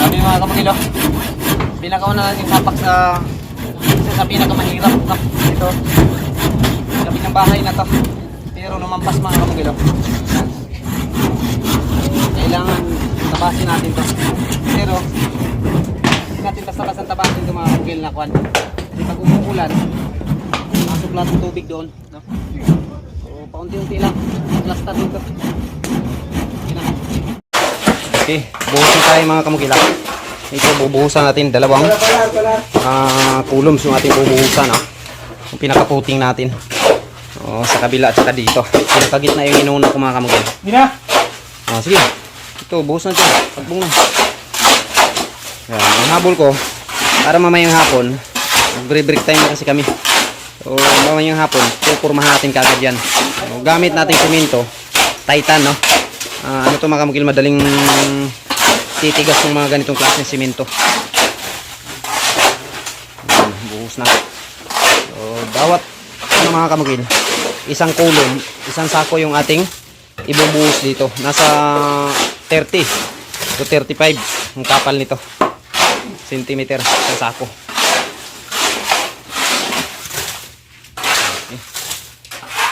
Sabi mga kamagilo, pinakauna natin sapak sa isa sa pinakamahirap ito. Sabi ng bahay na to. Pero lumampas mga kamagilo. Kailangan tabasin natin to. Pero hindi natin basta-basta tabasin ito mga kamagilo na kwan. Kasi pag umuulan, masok lahat ng tubig doon. No? So paunti-unti lang. Plasta dito. Okay, buhusin tayo mga kamukila. Ito bubuhusan natin dalawang kulums yung ating bubuhusan. Yung pinakaputing natin. Sa kabila at saka dito. Pinakagitna yung inuna ko mga kamukila. Sige, ito buhus na dyan. Pagbong na. Yan, ang habol ko, para mamayang hapon, break time na kasi kami. So mamayang hapon, pupurmahan natin kagad yan. So, gamit natin simento, Titan, no? Ano to mga kamukil, madaling titigas ng mga ganitong klase ng simento. Buhos na. So, bawat mga kamukil, isang kulong, isang sako yung ating ibubuhos dito. Nasa 30 to 35 ang kapal nito. Centimeter sa sako.